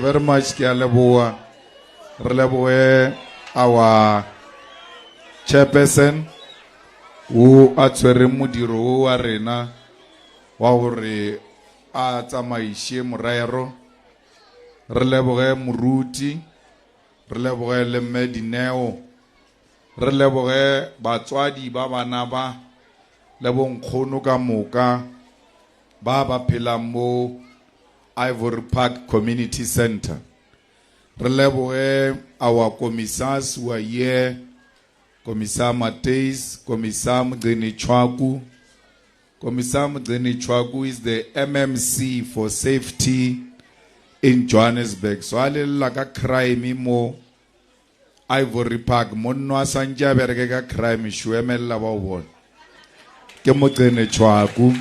very much, Kialeboa. Releboe, our chairperson, who atswere modiro wa rena wa hore a tsamaishe morero. Releboe moruti, releboe le medineo, releboe batswadi ba bana ba le bonkgono ka moka ba ba phelang mo Ivory Park Community Center. Releboe our commissars who are here, Commissar Mateis, Commissar Mdeni Chwaku. Commissar Mdeni Chwaku is the MMC for safety in Johannesburg. So alella ka crime mo Ivory Park monno asanja berge ka crime shuemella ba bona. Ke Mdeni Chwaku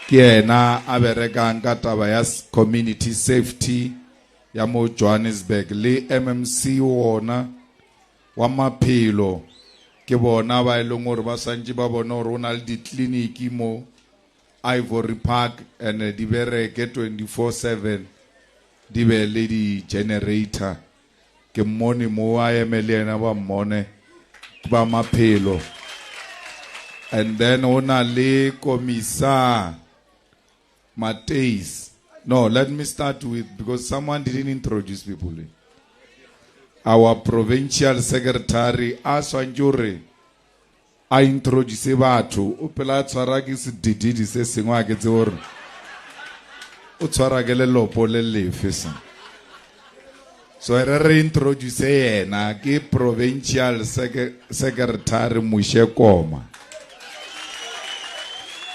ke ena a berekang ka taba ya community safety ya mo Johannesburg le MMC wona wa maphelo ke bona ba eleng gore ba santse ba bona gore o na le ditleliniki mo Ivory Park and di bereke 24/7 di be le di generator ke mmone mo a emelena ba mmone ba maphelo. And then ona le commissar Mateis. No, let me start with, because someone didn't introduce people. Our provincial secretary, Aswanjure, I introduce batho. Upela tswaraki se dididi se sengwa ke tsore. O tswaragele lopo le lefesa. So I reintroduce yena ke provincial secretary Mushekoma.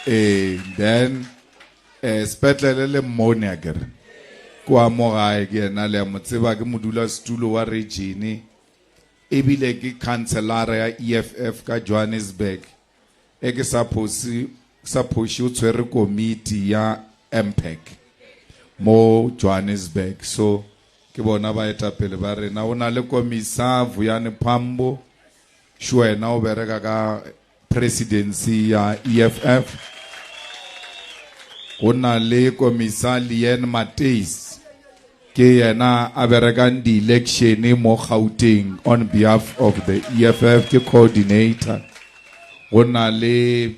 Then spetlele le mmone akere kwa mogae ke ena le motseba ke modula setulo wa region ebile ke councilor ya EFF ka Johannesburg e ke suppose o tshwere committee ya MPEC mo Johannesburg. So ke bona ba etapele ba rena ona le commissar Vuyani Pambo shwe na o bereka ka presidency ya EFF. Ona le commissar Lien Mateis ke yena a berekang di election mo Gauteng on behalf of the EFF ke coordinator. Ona le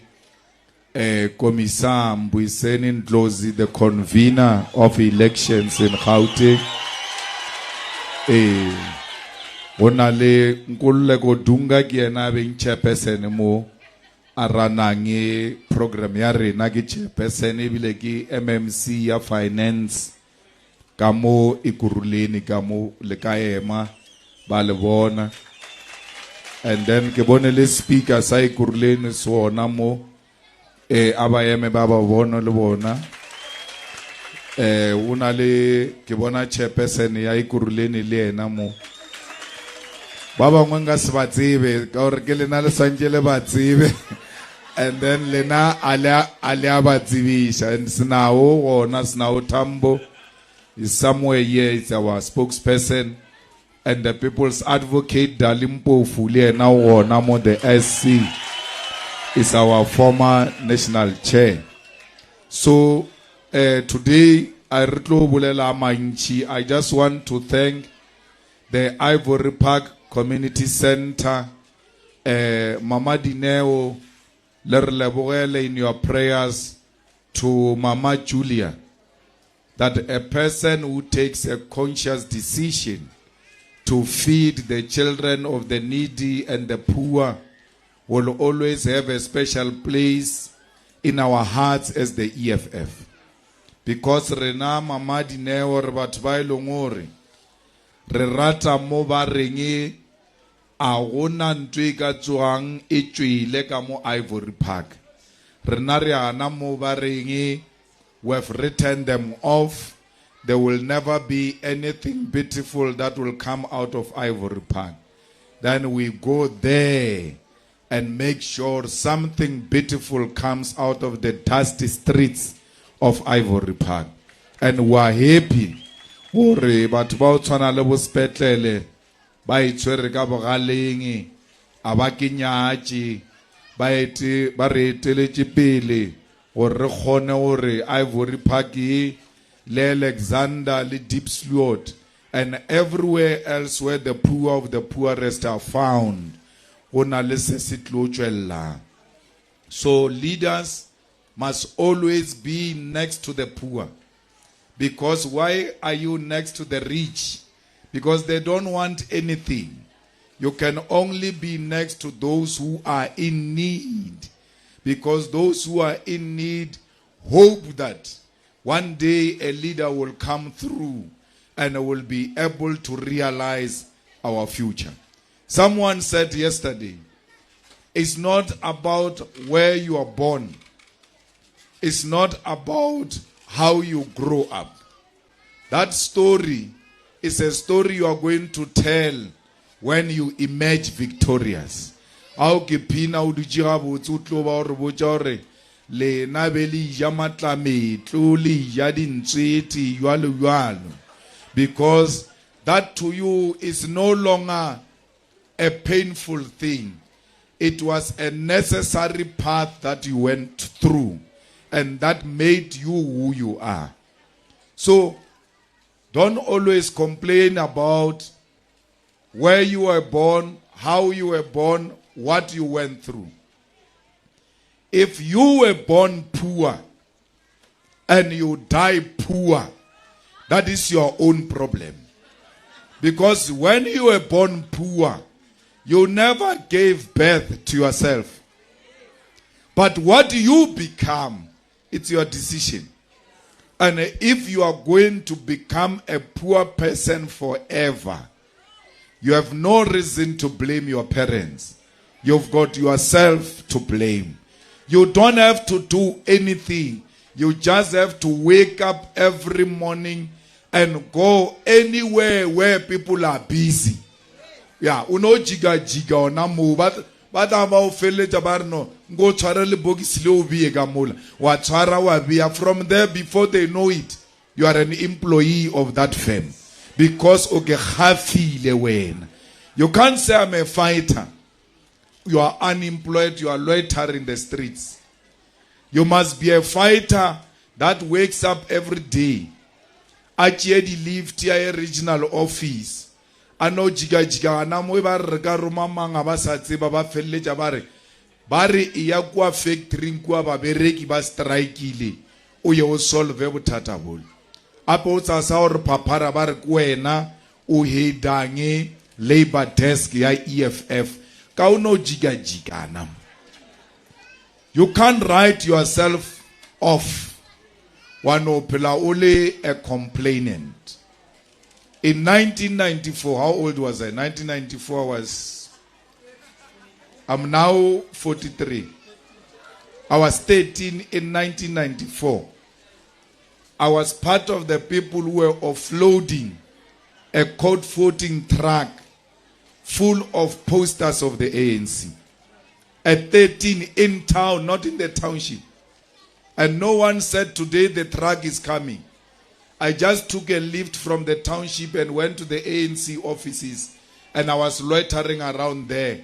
commissar Mbuyiseni Ndlozi, the convener of elections in Gauteng. Ona le Nkululeko Dunga ke yena being chairperson mo aranange program ya rena ke chairperson ebile ke MMC ya finance ka mo Ikuruleni ka mo le ka ema ba le bona. And then ke bone le speaker sa Ikuruleni sona mo aba eme ba ba bona le bona. Una le ke bona chairperson ya Ikuruleni le ena mo ba bangwe nga se ba tsebe ka gore ke lena le sanjele ba tsebe. And then lena alia ba tsebisha and Sinao Tambo is somewhere here. It's our spokesperson and the people's advocate Dalimpo Fulie now wona mo the SC is our former national chair. So today I just want to thank the Ivory Park Community Center, Mama Dineo, in your prayers to Mama Julia, that a person who takes a conscious decision to feed the children of the needy and the poor will always have a special place in our hearts as the EFF. Because Rena Mama Dineo Rebatbai Longori, Rerata Moba Ringi, Agona Ntwika Chuang Itwi ka mo Ivory Park. Renariana Mobaringi, we have written them off. There will never be anything beautiful that will come out of Ivory Park. Then we go there and make sure something beautiful comes out of the dusty streets of Ivory Park. And we are happy. Ore batho ba tshwana le bo spetlele ba itshwere ka bogaleng a ba kenyatše ba re eteletše pele gore re kgone gore Ivory Park le Alexander, le Deep Sloot, and everywhere else where the poor of the poorest are found. So leaders must always be next to the poor. Because why are you next to the rich? Because they don't want anything. You can only be next to those who are in need. Because those who are in need hope that one day a leader will come through and will be able to realize our future. Someone said yesterday, it's not about where you are born. It's not about how you grow up. That story is a story you are going to tell when you emerge victorious. Because that to you is no longer a painful thing. It was a necessary path that you went through, and that made you who you are. So, don't always complain about where you were born, how you were born, what you went through. If you were born poor and you die poor, that is your own problem. Because when you were born poor, you never gave birth to yourself. But what you become, it's your decision. And if you are going to become a poor person forever, you have no reason to blame your parents. You've got yourself to blame. You don't have to do anything. You just have to wake up every morning and go anywhere where people are busy. Yeah, uno jiga ona mo but aba ofeleja barno go tshwara le bokisi le obi eka mola wa tshwara wa bia. From there, before they know it, you are an employee of that firm because o ke khafile wena. You can't say I'm a fighter. You are unemployed, you are loitering in the streets. You must be a fighter that wakes up every day. Achiedi live to a regional office. Ano jiga ana mo ba re ka roma manga ba sa tseba ba felletja ba re ya kwa factory kwa ba bereki ba strikeile o ye o solve bothata bol apo o tsa sa hore papara ba re kwena o hedange labor desk ya EFF ka uno jiga ana. You can't write yourself off wano phela ole a complainant. In 1994, how old was I? 1994 I'm now 43. I was 13 in 1994. I was part of the people who were offloading a code 14 truck full of posters of the ANC. At 13 in town, not in the township. And no one said today the truck is coming. I just took a lift from the township and went to the ANC offices, and I was loitering around there.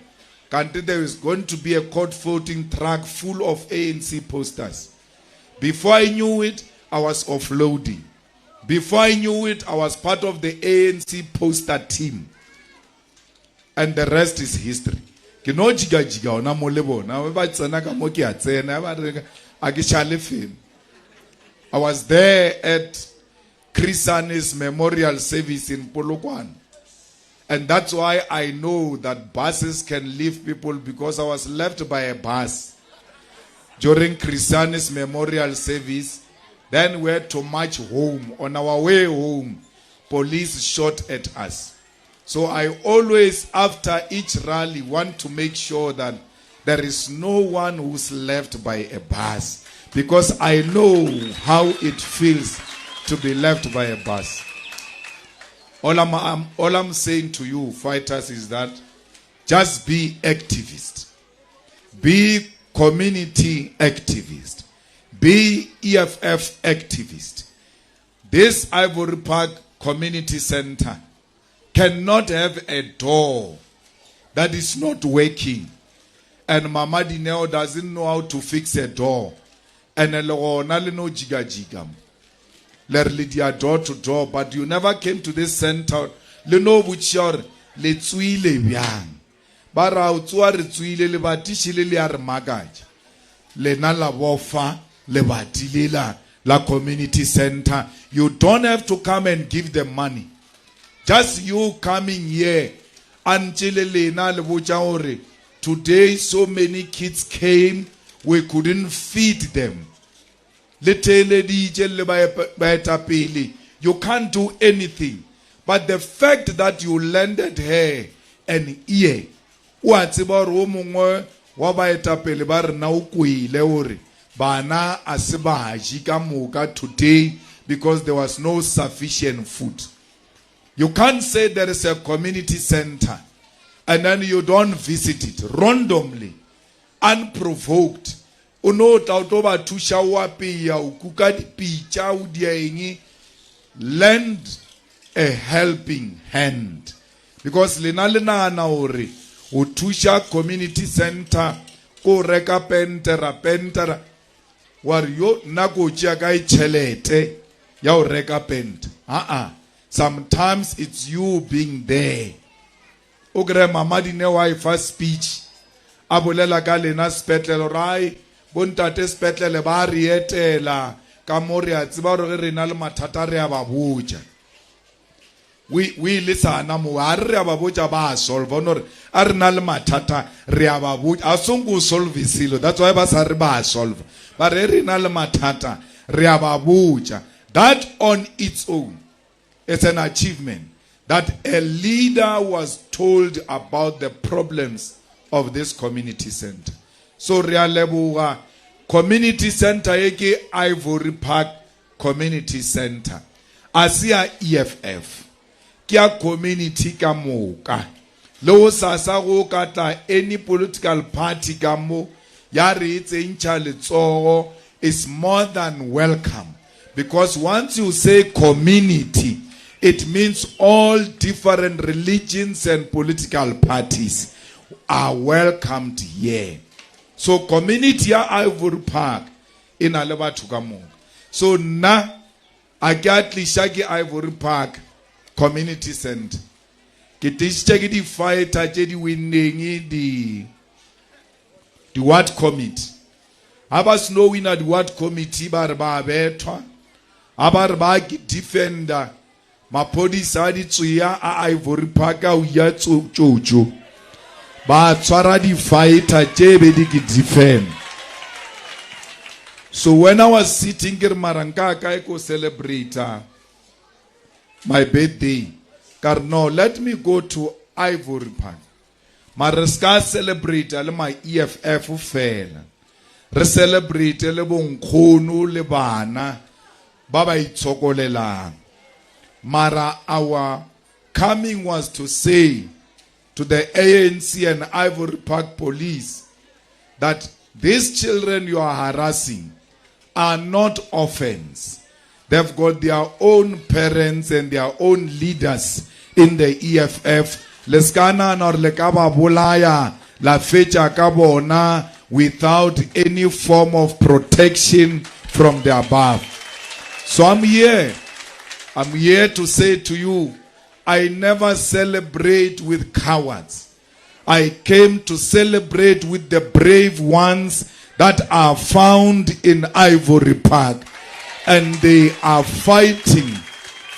There was going to be a code 14 truck full of ANC posters. Before I knew it, I was offloading. Before I knew it, I was part of the ANC poster team. And the rest is history. I was there at Chrisani's memorial service in Polokwane. And that's why I know that buses can lift people, because I was left by a bus during Chrisani's memorial service. Then we had to march home. On our way home, police shot at us. So I always, after each rally, want to make sure that there is no one who's left by a bus, because I know how it feels to be left by a bus. All I'm saying to you, fighters, is that just be activists. Be community activist. Be EFF activist. This Ivory Park Community Center cannot have a door that is not working. And Mama Dineo doesn't know how to fix a door. And no jiga. le re le dia door to door, but you never came to this center le no butshore le tswile byang ba ra o tswa re tswile le batishile le ya re magaja le na la bofa le batilela la community center. You don't have to come and give them money. Just you coming here until today so many kids came, we couldn't feed them. You can't do anything. But the fact that you lended her an ear, bana asibaji kamuka today because there was no sufficient food. You can't say there is a community center and then you don't visit it randomly, unprovoked. Lend a helping hand. Because lena ore utusha community center ko reka pentera war yo nako chiakai chelete ya reka pent. Sometimes it's you being there. Ogre mamadi ne wife speech abolela ka lena spetlelo rai bontate spetlele ba rietela ka mori a tsiba re rena le mathata re a ba botsa. We listen mo a re a ba botsa ba solve honor a re na le mathata re a ba botsa a songo solve silo. That's why ba sa re ba solve ba re na le mathata re a ba botsa. That on its own is an achievement, that a leader was told about the problems of this community center. So Realebuga Community Center eke Ivory Park Community Center asia EFF kia community ka moka lo sasa go kata any political party ka mo ya re itsentsha letsogo is more than welcome, because once you say community it means all different religions and political parties are welcomed here. So community ya Ivory Park in aleba tukamoka. So na agatli shaki Ivory Park Community Center. Kitishche di fighter di winning the ward committee. Abas no winner the ward committee barba betwa. Abarba defender. Mapodi sadi tsuya a Ivory Park uya tsojo. Ba tswara di fighter jebe di defend. So when I was sitting here Maranka I celebrate my birthday. No, let me go to Ivory Park. Maraska celebrate my EFF fela. Re celebrate le bonkgono le bana ba ba itsokolelang. Mara, our coming was to say to the ANC and Ivory Park police that these children you are harassing are not orphans. They've got their own parents and their own leaders in the EFF. Leskana nor lekaba bolaya la fecha kabona without any form of protection from the above. So I'm here to say to you, I never celebrate with cowards. I came to celebrate with the brave ones that are found in Ivory Park. And they are fighting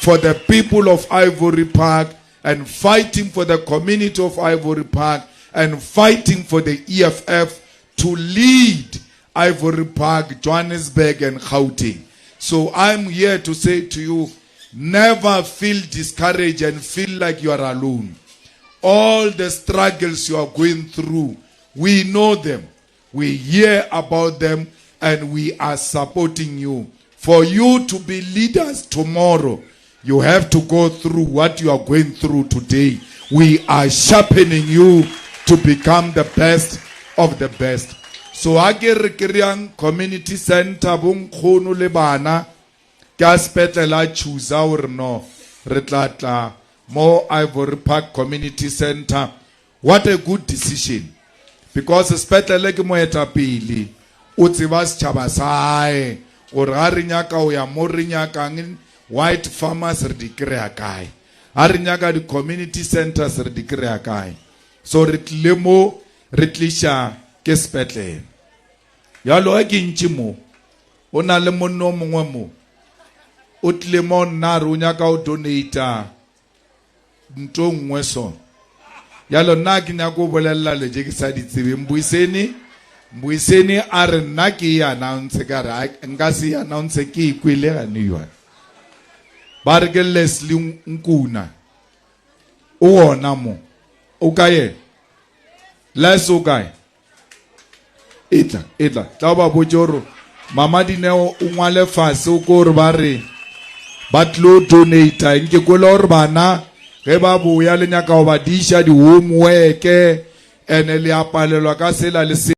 for the people of Ivory Park and fighting for the community of Ivory Park and fighting for the EFF to lead Ivory Park, Johannesburg and Gauteng. So I'm here to say to you, never feel discouraged and feel like you are alone. All the struggles you are going through, we know them. We hear about them and we are supporting you. For you to be leaders tomorrow, you have to go through what you are going through today. We are sharpening you to become the best of the best. So Agirikirian Community Center Bunkhono Lebana Gaspetela Chuza or no Retlatla more Ivory Park Community Center. What a good decision. Because especially like Moeta Pili, Utsivas Chabasai. gore ga re nyaka o ya mo re nyakang white farmers re di kry-a kae, ga re nyaka di-community centers re di kry-a kae. So re tlile mo re tliša ke sepetlele. Yalo ga ke ntši mo o na le monna o mongwe mo o tlile mo nna re o nyaka o donata nto nngwe so. Yalo nna ke nyaka o bolelela le je ke sa di tsebe. Mbuiseni a re nna ke e announce ka re nka se announce ke ikwele gane yona. Ba re ke Leslie Nkuna o ona mo o kae Les o kae etla tla ba botjoro mama Dineo o ngwale fase o ko re ba re ba tlo donate nke ko le gore bana ge ba boya le nyaka go ba disha di homework ene le apalelwa ka sela le